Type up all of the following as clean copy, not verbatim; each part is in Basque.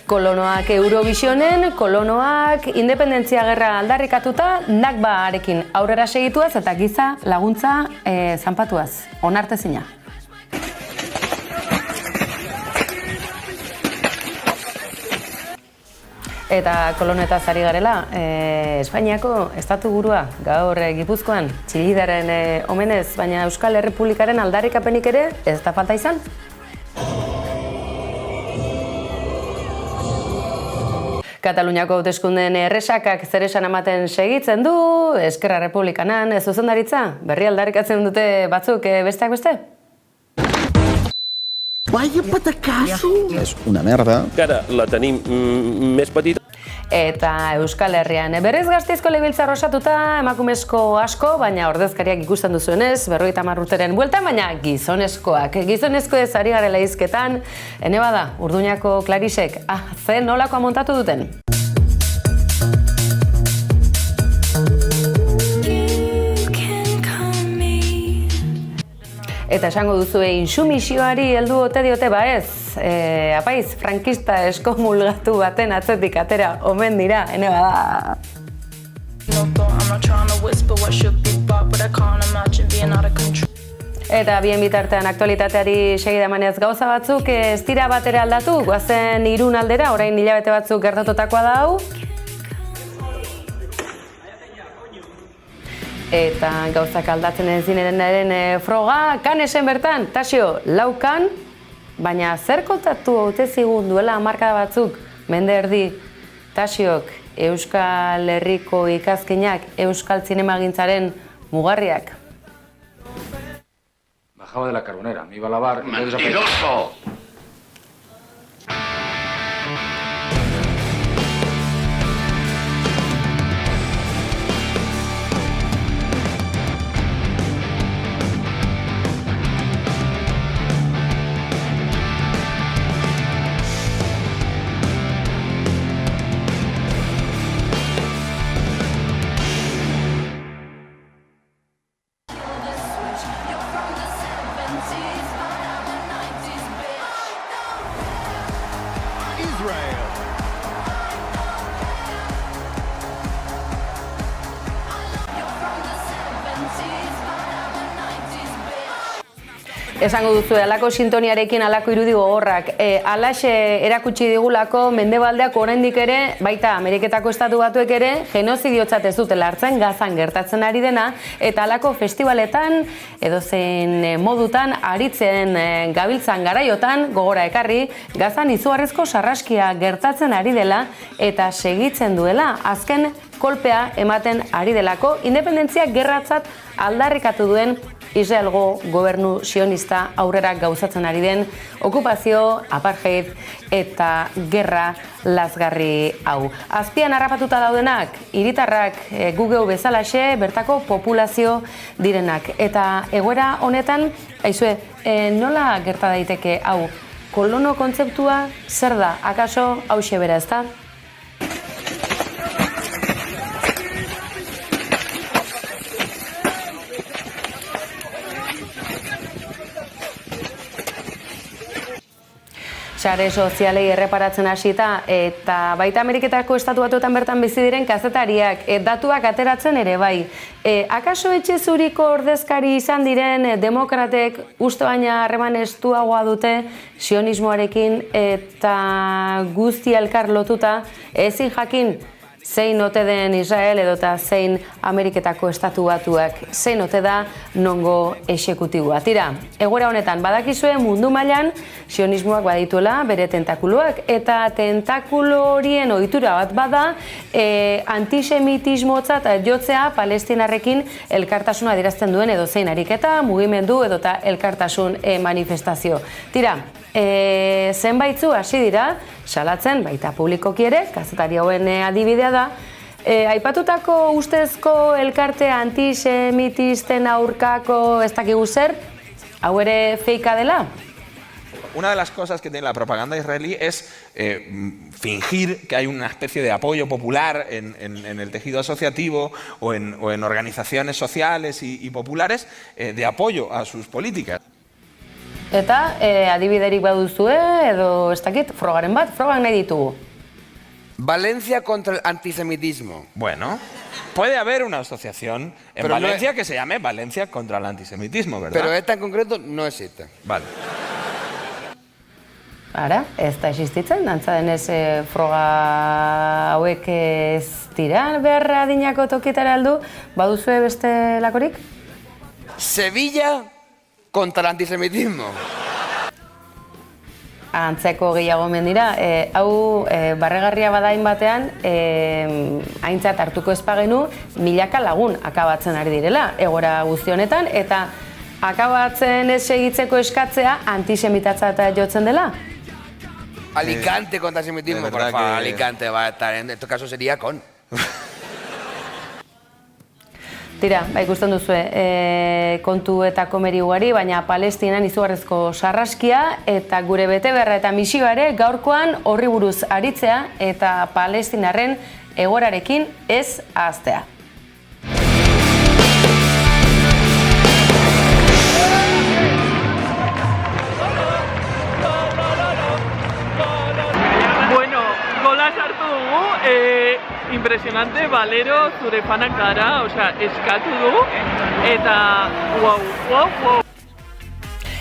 Kolonoak Eurovisionen, kolonoak independentzia gerra aldarrikatuta, Nakba-arekin aurrera segituaz eta giza laguntza zanpatuaz. Onartezina. Eta kolonetaz ari garela, Espainiako estatu burua gaur Gipuzkoan Txillidaren omenez, baina Euskal Errepublikaren aldarrikapenik ere ez da falta izan. Kataluniako hauteskundeen erresakak zer esan ematen segitzen du, Eskerra Republikanan zuzendaritza, berri aldarrikatzen dute batzuk besteak beste? Vaya patacazo! És una merda. Ara la tenim més petita. Eta Euskal Herrian berriz Gasteizko legebiltzar osatuta emakumezko asko, baina ordezkariak ikusten duzuenez, 50 urteren bueltan, baina gizonezkoak. Gizonezkoez ari garela hizketan, ene bada, Urduñako Clarisek, ze nolakoa montatu duten? Eta esango duzue intsumisioari heldu ote diote ez. Apaiz, frankista eskomulgatu baten atzetik atera omen dira, ene bada. Eta bien bitartean aktualitateari segida emanez gauza batzuk ez dira batera aldatu, goazen Irun aldera, orain hilabete batzuk gertatutakoa da hau. Eta gauzak aldatzen ez direnaren froga, kanesen bertan, Tasio, laukan, baina zer kontatu haute zigun duela hamarkada batzuk, mende erdi, Tasiok, Euskal Herriko ikazkinak, Euskal Zinemagintzaren mugarriak. Bajaba de la carbonera, me iba a lavar... ¡Mentiroso! Esango duzu, alako sintoniarekin alako irudi gogorrak. Alaxe erakutsi digulako mendebaldeak oraindik ere, baita Ameriketako estatu batuek ere, genozidiotzat ez dutela hartzen Gazan gertatzen ari dena, eta alako festivaletan, edozein modutan, aritzen gabiltzan garaiotan, gogora ekarri, Gazan izugarrizko sarraskia gertatzen ari dela, eta segitzen duela, azken kolpea ematen ari delako, independentzia gerratzat aldarrikatu duen Israelgo gobernu sionista aurrera gauzatzen ari den okupazio, apartheid eta gerra lazgarri hau. Azpian harrapatuta daudenak, hiritarrak gugeu bezalaxe, bertako populazio direnak. Eta egoera honetan, aizue, nola gerta daiteke hau? Kolono kontzeptua zer da? Akaso hauxe bera, ezta? Sare sozialei erreparatzen hasita eta baita Ameriketako estatu batuetan bertan bizi diren kazetariak datuak ateratzen ere bai. Akaso etxe zuriko ordezkari izan diren demokratek uste baina harreman estuagoa dute sionismoarekin eta guzti elkar lotuta ezin jakin zein ote den Israel edota zein Ameriketako estatu batuak, zein ote da nongo exekutibua. Tira, egoera honetan badakizue mundu mailan sionismoak badituela bere tentakuluak eta tentakulo horien ohitura bat bada antisemitismotzat jotzea Palestinarrekin elkartasuna adierazten duen edozein ariketa, mugimendu edota elkartasun manifestazio. Tira, zenbaitzu hasi dira, salatzen, baita publikoki ere, kazetari hauen adibidea da, aipatutako ustezko elkarte antisemitisten aurkako ez dakigu zer, hau ere feika dela? Una de las cosas que tiene la propaganda israelí es fingir que hay una especie de apoyo popular en el tejido asociativo o en organizaciones sociales y populares de apoyo a sus políticas. Eta adibiderik baduzue edo ez dakit, frogaren bat, frogak nahi ditugu. Valencia contra el antisemitismo. Bueno, puede haber una asociación en Pero Valencia que se llame Valencia contra el antisemitismo, ¿verdad? Pero esta en concreto no existe. Vale. Ara, ez da existitzen, dantza denez froga hauek ez dira behar adinako tokitara heldu, baduzue beste lakorik? Sevilla contra el antisemitismo. Antzeko gehiago omen dira, hau barregarria badain batean, aintzat hartuko ez bagenu, milaka lagun akabatzen ari direla, egora guzti honetan, eta akabatzen ez segitzeko eskatzea antisemitatzat jotzen dela. Alicante contra el antisemitismo, de por verdad favor, que- Alicante va a estar, en este caso sería con. Tira, ikusten duzue, kontu eta komeri ugari, baina Palestinan izugarrizko sarraskia eta gure betebeharra eta misioa ere gaurkoan horri buruz aritzea eta Palestinarren egoerarekin ez ahaztea. Bueno, gola sartu dugu, impresionante, Valero, zure fanak gara, osea, eskatu du, eta wow.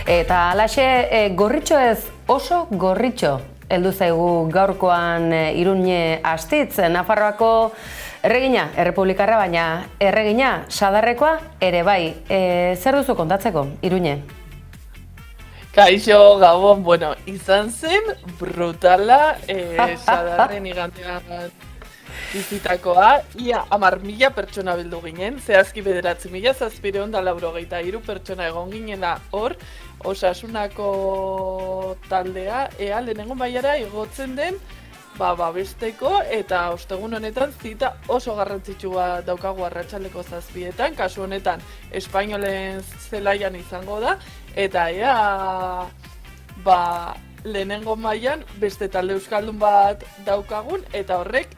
Eta alaxe, gorritxo ez oso gorritxo heldu zaigu gaurkoan Iruñe Astitz, Nafarroako erregina, errepublikarra, baina erregina sadarrekoa ere bai. Zer duzu kontatzeko, Iruñe? Kaixo, Gabon, bueno, izan zen brutala, sadarren igandean bizitakoa, ia 10.000 pertsona bildu ginen, zehazki 9.793 pertsona egon ginela hor, Osasunako taldea, ea lehenengo mailara igotzen den, babesteko, eta ostegun honetan zita oso garrantzitsua daukagu arratsaldeko 7:00, kasu honetan Espainolen zelaian izango da, eta ea lehenengo mailan beste talde euskaldun bat daukagun, eta horrek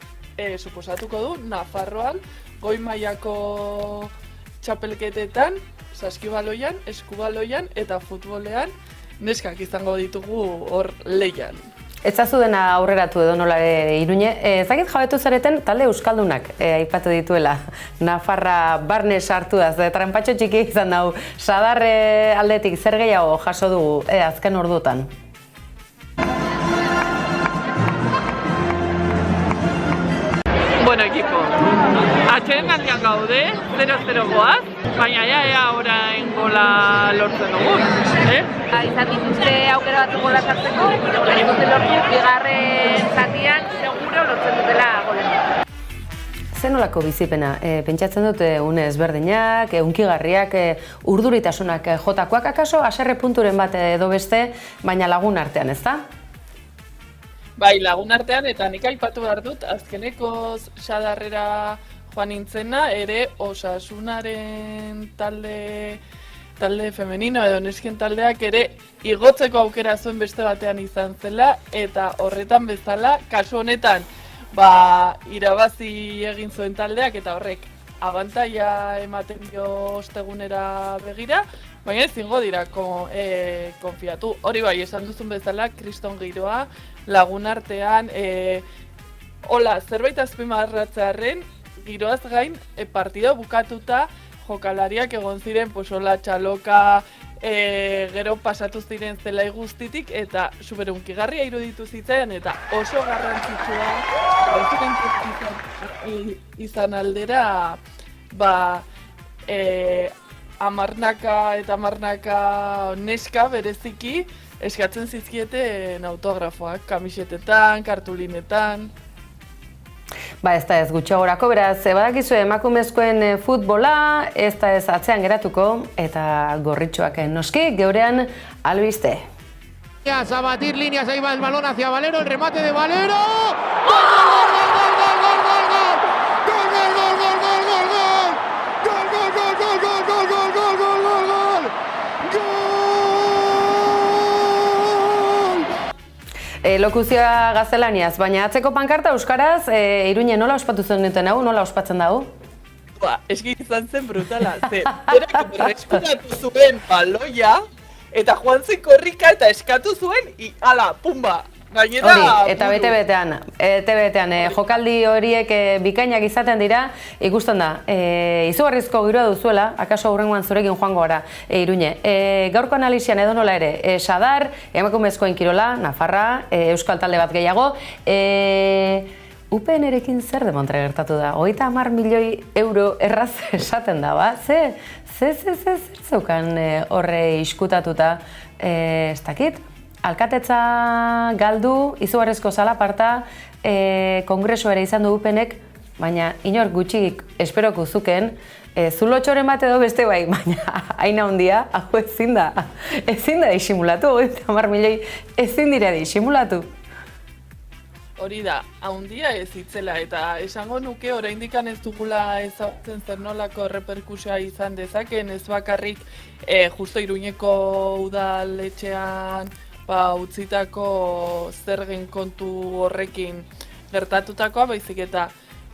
suposatuko du Nafarroan goi mailako txapelketetan, saskibaloian, eskubaloian eta futbolean neskak izango ditugu hor leian. Ez zazu dena aurreratu edo nola Iruñe. Ezakit jabetu zareten talde euskaldunak aipatu dituela. Nafarra barne sartu da, tranpatxo txiki izan dau. Sadarre aldetik zer gehiago jaso dugu azken ordutan? Bueno, equipo, atsedenaldian gaude, 0-0 goaz, baina ea orain gola lortzen dugun, Izan dituzte aukera batzu gola sartzeko, baina dute lortu, bigarren zatian seguro lortzen dutela gola. Zer nolako bizipena? Pentsatzen dute une ezberdinak, hunkigarriak, urduritasunak jotakoak akaso, haserre punturen bat edo beste, baina lagun artean, ezta? Bai, lagun artean, eta nik aipatu behar dut, azkenekoz sadarrera joan nintzena, ere Osasunaren talde femenino edo nesken taldeak ere igotzeko aukera zuen beste batean izan zela, eta horretan bezala, kasu honetan, irabazi egin zuen taldeak, eta horrek abantaila ematen dio ostegunera begira, baina ezingo dira konfiatu. Hori bai, esan duzun bezala, kriston giroa, lagun artean, hola, zerbait azpimarratzearren, giroaz gain, partida bukatuta, jokalariak egon ziren, hola, txaloka, gero pasatu ziren zelai guztitik, eta superunkigarria iruditu zitzaidan, eta oso garrantzitsua izan aldera, amarnaka eta amarnaka neska bereziki eskatzen zizkieten autografoak, kamisetetan, kartulinetan. Ez da ez gutxagorako, beraz, badakizu emakumezkoen futbola, ez da ez atzean geratuko, eta gorritxoak noski, geurean albiste. A batir líneas, ahí va el balón hacia Valero, el remate de Valero. ¡Gol! Lokuzioa gaztelaniaz, baina atzeko pankarta euskaraz, Iruñe nola ospatu zen duten hau, nola ospatzen dago? Eski izan zen brutala, berak berreskuratu zuen baloia, eta joan zen korrika eta eskatu zuen, ala, pumba, gainera... Hori, eta bete-betean, jokaldi horiek bikainak izaten dira, ikusten da, izugarrizko giroa duzuela, akaso aurrengoan zurekin joango gara, Iruñe. Gaurko analisian edo nola ere, Sadar, emakumezkoen kirola, Nafarra, Euskal talde bat gehiago, UPN-erekin zer demontre gertatu da? 30 milioi euro erraz esaten da, ba? Zer zeukan horre iskutatuta, ez dakit? Alkatetza galdu, izugarrizko zalaparta, kongresu ere izan du UPN-ek, baina inor gutxik esperoko zuken, zulotxoren bat edo beste bai, baina haina handia, hau ezin da disimulatu, 30 milioi ezin dira disimulatu. Hori da, haundia ez itzela, eta esango nuke oraindik ez dugula ezagutzen zer nolako reperkusioa izan dezaken, ez bakarrik justo Iruñeko udaletxean utzitako zergen kontu horrekin gertatutakoa, baizik eta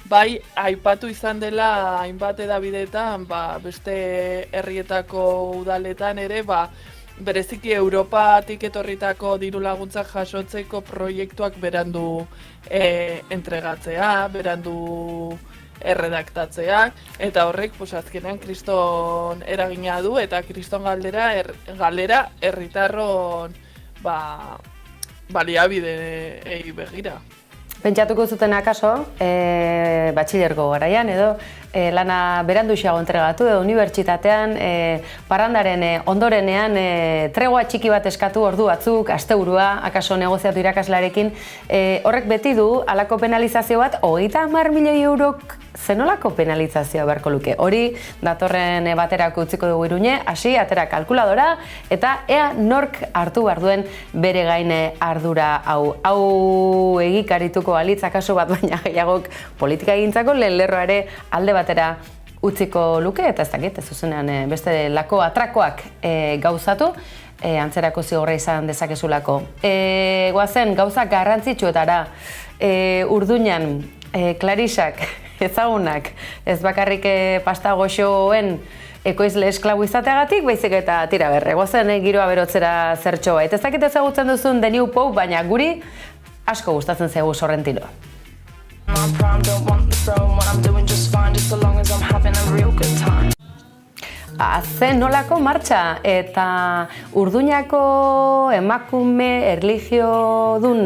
bai aipatu izan dela hainbat edabideetan, beste herrietako udaletan ere, bereziki Europatik etorritako diru laguntzak jasotzeko proiektuak berandu entregatzea, berandu erredaktatzea, eta horrek azkenean kriston eragina du, eta kriston galera herritarron baliabidei begira. Pentsatuko zuten akaso, batxilergo garaian edo, lana beranduxeago entregatu edo unibertsitatean, parrandaren ondorenean tregua txiki bat eskatu ordu batzuk, asteburua, akaso negoziatu irakaslarekin, horrek beti du halako penalizazio bat, 30 milioi eurok zenolako penalizazioa beharko luke. Hori datorren baterako utziko dugu Iruñe, hasi atera kalkuladora, eta ea nork hartu behar duen bere gaine ardura hau. Hau egikarituko alitz akaso bat, baina gehiagok politika egintzako lehen lerroa ere alde batera utziko luke, eta ez dakit, ez zuzenean beste lako atrakoak gauzatu, antzerako zigorra izan dezakezulako. Goazen, gauza garrantzitsuetara, Urduñan, Klarisak, ezagunak, ez bakarrik pasta goxoen ekoizle esklabu izateagatik, baizik eta tira berre, goazen giroa berotzera zertxo bait. Ez dakit ezagutzen duzun The New Pope, baina guri asko gustatzen zaigu Sorrentino. Zen nolako martxa, eta Urduñako emakume erlijiodun,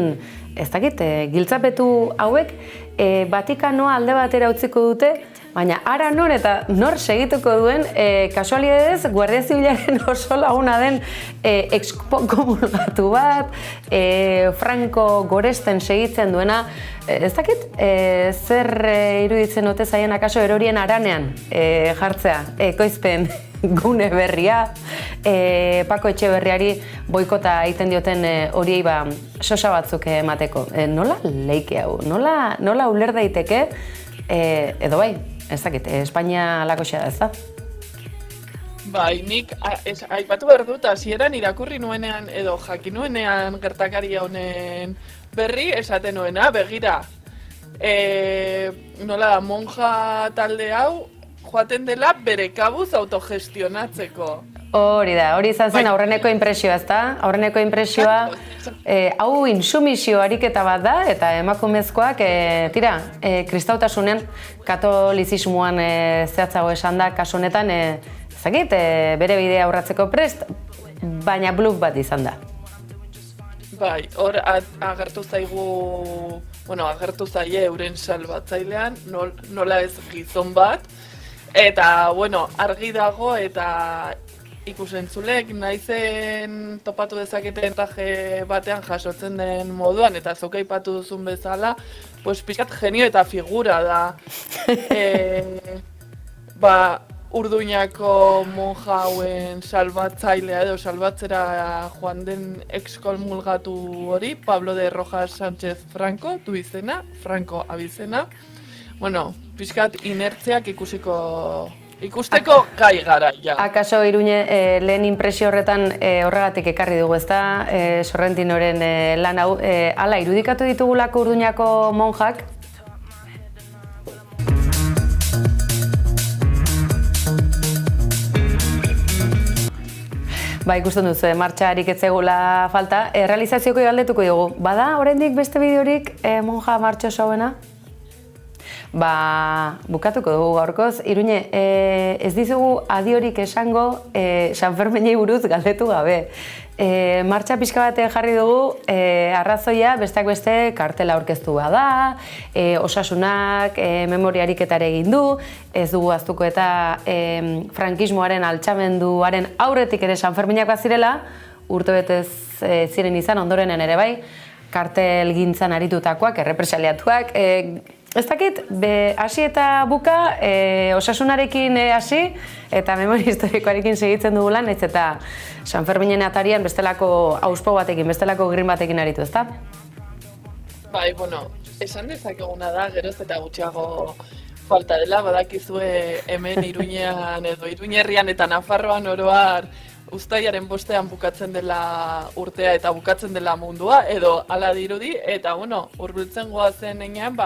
ez dakit, giltzapetu hauek, Vatikanoa alde batera utziko dute, baina ara nor eta nor segituko duen, kasualidadez, Guardia Zibilaren oso laguna den exkomulgatu bat, Franco Goresten segitzen duena, ez dakit, zer iruditzen ote zaien akaso erorien aranean jartzea, ekoizpen gune berria, Pako Etxeberriari boikota egiten dioten horiei sosa batzuk emateko. Nola leike hau? Nola uler daiteke? Edo bai, ez dakit, Espainia lakoxea ez da? Bai, nik aipatu behar dut, hasieran irakurri nuenean edo jakin nuenean gertakaria honen berri esaten nuena, begira, nola da, monja talde hau joaten dela bere kabuz autogestionatzeko. Hori da, hori izan zen aurreneko inpresioa, ez da? Aurreneko inpresioa, hau insumisio ariketa bat da, eta emakumezkoak, kristautasunean, katolizismoan zehatzago esan da, kasu honetan, ezakit, bere bidea aurratzeko prest, baina bluff bat izan da. Bai, hor agertu zaigu, agertu zaie euren salbatzailean, nola ez gizon bat, eta, argi dago eta ikusentzulek naizen topatu dezaketen traje batean jasotzen den moduan, eta zuk aipatu duzun bezala, pixkat genio eta figura da. Urduñako monja hauen salbatzailea edo salbatzera joan den exkomulgatu hori, Pablo de Rojas Sánchez Franco, du izena, Franco abizena. Pixkat inertziak ikusteko gai gara, ja. Akaso Iruñe, lehen inpresio horretan horregatik ekarri dugu, ezta? Sorrentinoren lan hau, hala irudikatu ditugulako Urduñako monjak? Ba, ikusten duzu, martxarik ez zegula falta. Realizazioko galdetuko dugu. Bada, oraindik beste bideorik monja martxo showena? Ba, bukatuko dugu gaurkoz. Iruñe, ez dizugu adiorik esango San Ferminei buruz galdetu gabe. Martxa pixka bate jarri dugu, arrazoia besteak beste kartela aurkeztu bada, osasunak memoriariketare egin du, ez dugu aztuko eta frankismoaren altxamenduaren aurretik ere San Ferminak bazirela, urtebetez ziren izan ondorenen ere bai, kartel gintzan aritutakoak, errepresaliatuak, ez dakit, hasi eta buka, osasunarekin hasi, eta memoria historikoarekin segitzen dugu lan, ez eta San Ferminen atarian bestelako auspo batekin, bestelako grin batekin aritu, ezta? Bai, bueno, esan dezakeguna da, geroz eta gutxiago falta dela, badakizue hemen Iruñean edo Iruñerrian eta Nafarroan oroar uztailaren bostean bukatzen dela urtea eta bukatzen dela mundua, edo hala dirudi, eta bueno, hurbiltzen goazen enean,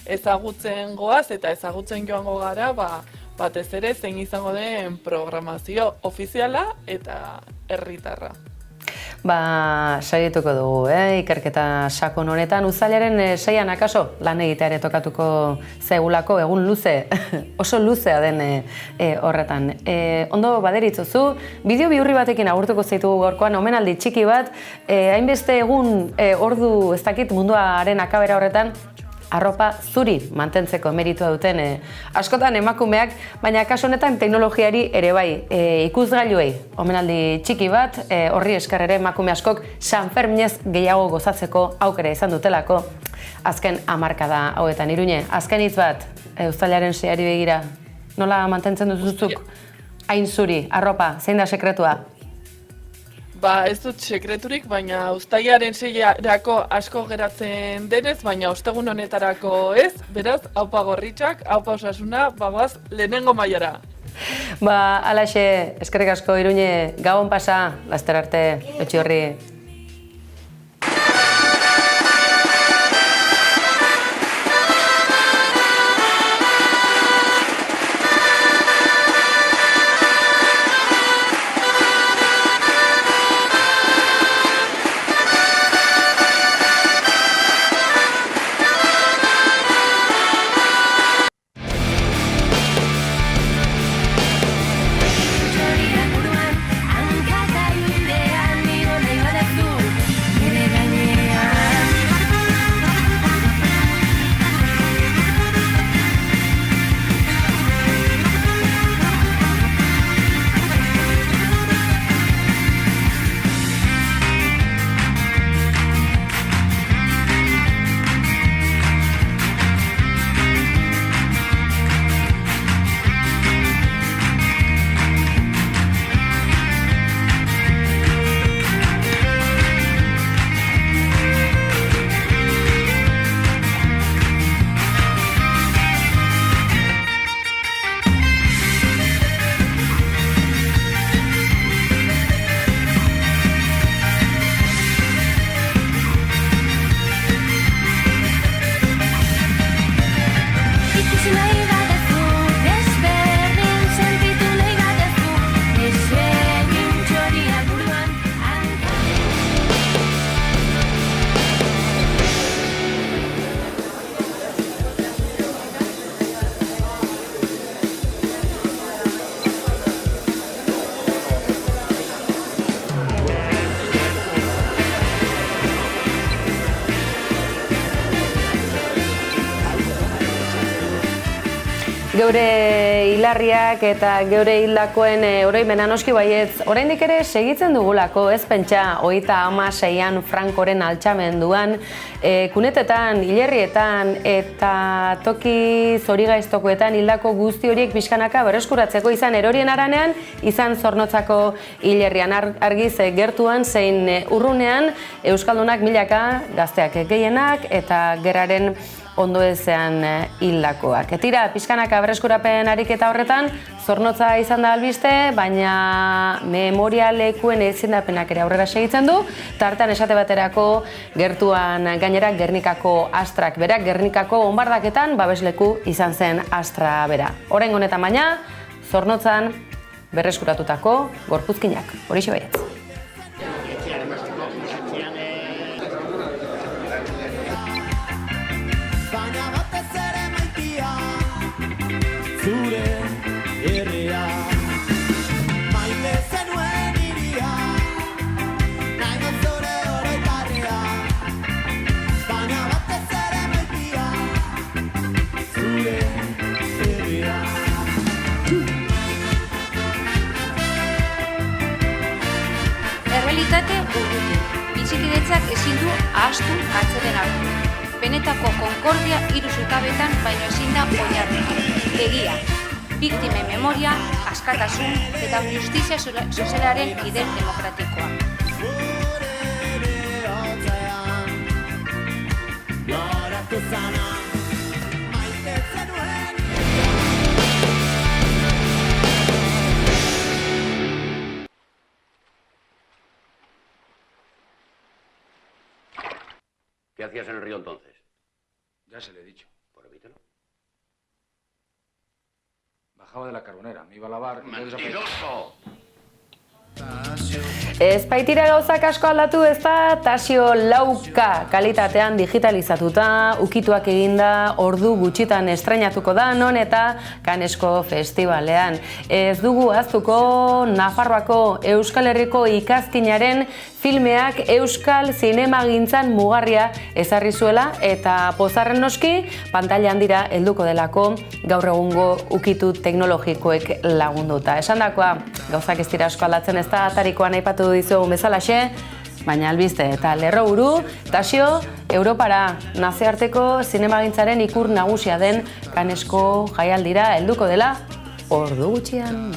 ezagutzen goaz eta ezagutzen joango gara, batez ere zein izango den programazio ofiziala eta herritarra. Ba, saietuko dugu, ikerketa sakon honetan. Uztailaren 6an akaso lan egitea ere tokatuko zegulako, egun luze, oso luzea den horretan. Ondo baderitzuzu, bideo bihurri batekin agurtuko zaitugu gaurkoan, omenaldi txiki bat, hainbeste egun ordu ez dakit munduaren akabera horretan, arropa zuri mantentzeko meritua duten askotan emakumeak, baina kasu honetan teknologiari ere bai, ikusgailuei omenaldi txiki bat, horri esker ere emakume askok San Ferminez gehiago gozatzeko aukera izan dutelako azken hamarkada hauetan. Iruñe, azken hitz bat, uztailaren 6ari begira, nola mantentzen duzuzuk hain zuri, arropa, zein da sekretua? Ba, ez dut sekreturik, baina uztailaren 6erako asko geratzen denez, baina ostegun honetarako ez, beraz, haupa gorritxak, haupa osasuna, bagoaz, lehenengo mailara. Ba, alaxe, eskerrik asko Iruñe, gabon pasa, laster arte, etxe horri. Geure hilarriak eta geure hildakoen oroimena noski baietz, oraindik ere segitzen dugulako, ez pentsa, 36an frankoren altxamenduan, kunetetan, hilerrietan eta toki zorigaiztokoetan hildako guzti horiek pixkanaka berreskuratzeko izan erorien aranean, izan Zornotzako hilerrian argiz gertuan zein urrunean, euskaldunak milaka, gazteak gehienak eta gerraren ondoezean hildakoak. Tira, pixkanaka berreskurapen ariketa horretan, Zornotza izan da albiste, baina memorialekuen izendapenak ere aurrera segitzen du, eta hartan esate baterako gertuan gainera Gernikako astrak berak, Gernikako bonbardaketan babesleku izan zen astra bera. Oraingo honetan baina, Zornotzan berreskuratutako gorpuzkinak. Horixe baietz. Errealitate urruti. Bizikidetzak ezin du ahaztu atzeren hartu. Benetako konkordia 3 zutabetan baino ezin da oinarri. Egia, biktimen memoria, askatasun eta justizia sozialaren bide demokratikoa. ¿Qué hacías en el río entonces? Ya se le he dicho. Pues repítelo. Bajaba de la carbonera, me iba a lavar... ¡Mentiroso! Ez baitira gauzak asko aldatu ez da Tasio lauka kalitatean digitalizatuta, ukituak eginda, ordu gutxitan estreinatuko da non eta Cannesko Festivalean. Ez dugu ahaztuko Nafarroako Euskal Herriko ikazkinaren filmeak euskal zinemagintzan mugarria ezarri zuela eta pozarren noski pantailan dira helduko delako gaur egungo ukitu teknologikoek lagunduta. Esandakoa, gauzak ez dira asko aldatzen ez da atarikoan aipatu dizugun bezalaxe, baina albiste eta lerroburu, Tasio Europara nazioarteko zinemagintzaren ikur nagusia den Cannesko jaialdira helduko dela ordu gutxian.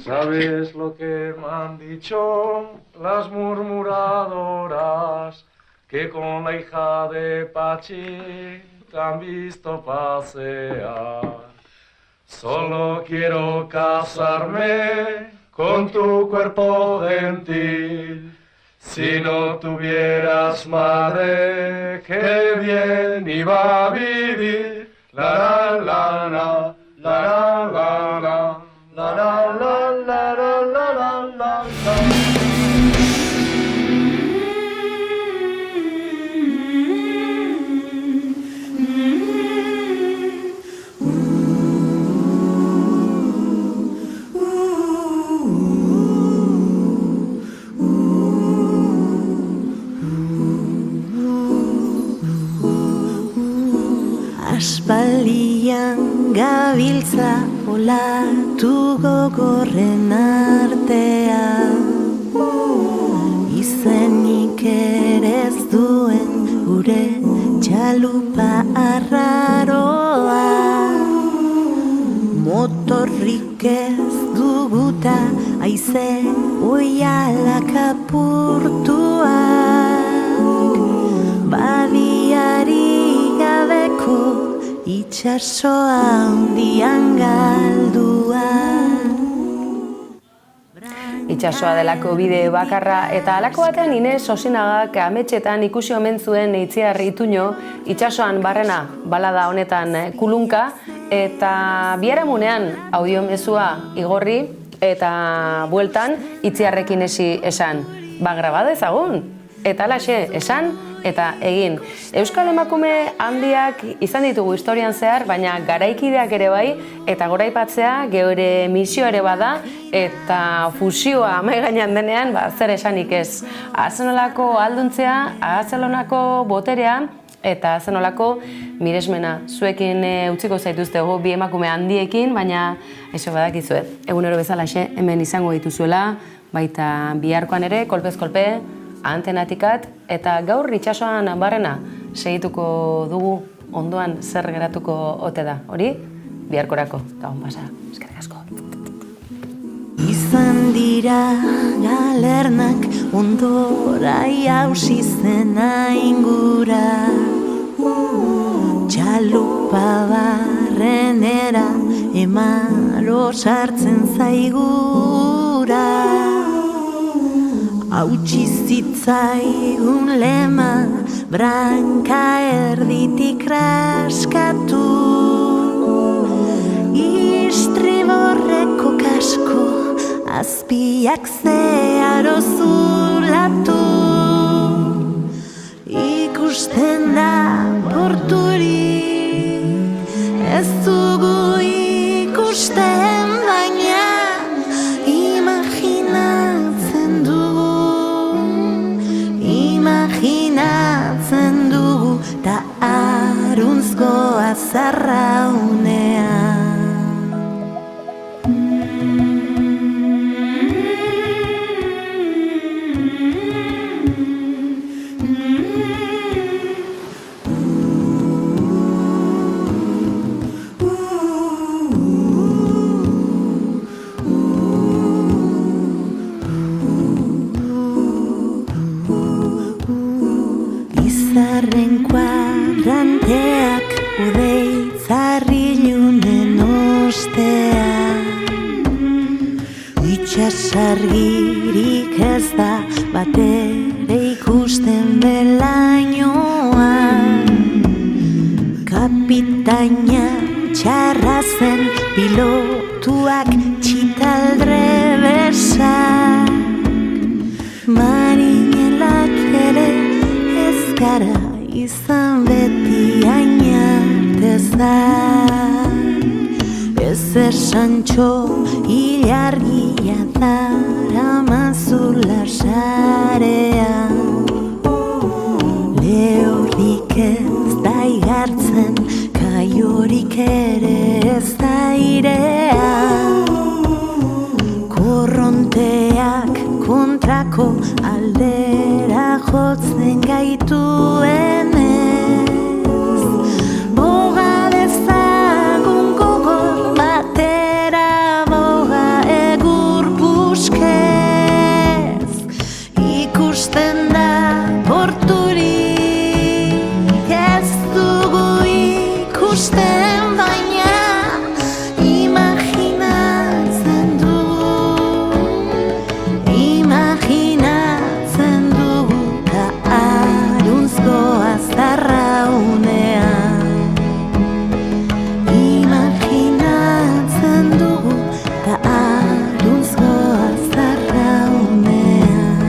¿Sabes lo que me han dicho las murmuradoras? Que con la hija de Pachi te han visto pasear. Solo quiero casarme con tu cuerpo gentil. Si no tuvieras madre, qué bien iba a vivir. La la la la la la la. La la la la la la la la. Aspaldian gabiltza olatu gogorren artean, izenik ere ez duen gure txalupa arraroa. Motorrik ez duguta aize oialak apurtuak, badiari gabeko itxasoa handian galdua. Itxasoa delako bide bakarra eta halako batean Ines Osinagak ametxetan ikusi omen zuen Itziar Ituño itxasoan barrena balada honetan kulunka eta biharamunean audiomezua igorri eta bueltan Itziarrekin esi esan, grabada ezagun, eta halaxe esan eta egin. Euskal emakume handiak izan ditugu historian zehar, baina garaikideak ere bai, eta goraipatzea geure misio ere bada, eta fusioa mahai gainean denean, zer esanik ez. Azenolako alduntzea, azenolako boterea, eta azenolako miresmena. Zuekin utziko zaituztegu bi emakume handiekin, baina eso badakizuet. Egunero bezalaxe hemen izango dituzuela, baita biharkoan ere, kolpez kolpe, antenatikat, eta gaur itxasoan barrena segituko dugu ondoan zer geratuko ote da. Hori, biharkorako. Gabon pasa, eskerrik asko. Izan dira galernak ondora jausi zena ingura, txalupa barrenera emaro sartzen zaigura. Hautsi zitzaigun lema, branka erditik raskatu, istriborreko kasko azpiak zeharo zulatu, ikusten da porturik, ez dugu ikusten baina imaginatzen dugu, ta aruntzko azarraunean. Izarren kuadranteak udeitzarrilunen ostean, itxasargirik ez da batere ikusten belainoan. Kapitaina txarra zen, pilotuak txitaldre besak, marinelak ere ez gara izan beti ainartezak. Ez esantxo ilargia daramazula sarean, lehorrik ez da igartzen, kaiorik ere ez da airean. Korronteak kontrako aldera jotzen gaituenez, boga dezagun gogor batera, boga egur puskez. Ikusten da porturik, ez dugu ikusten baina imaginatzen dugu, ta aruntzko azarraunean. Imaginatzen dugu, ta aruntzko azarraunean.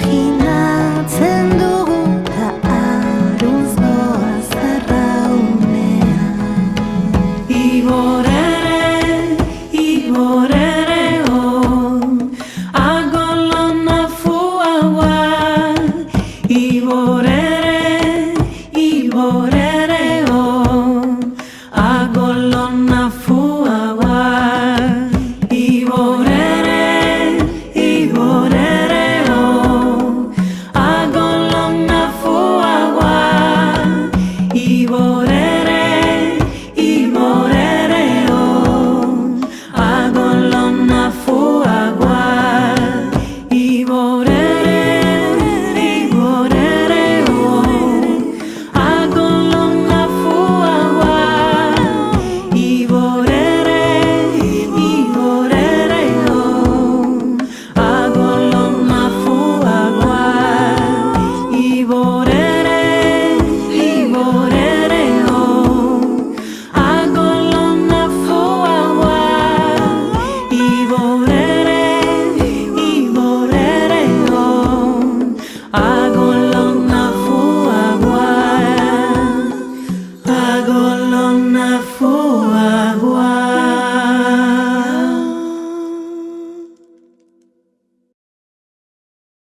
Imaginatzen dugu, ta aruntzko azarraunean. Iborere agolona fuaua, iborere agolona fuaua, iborere agolona fuaua, iborere agolona fuaua, iborere agolona fuaua, iborere agolona fuaua, iborere agolona fuaua, iborere agolona fuaua, agolona fuaua.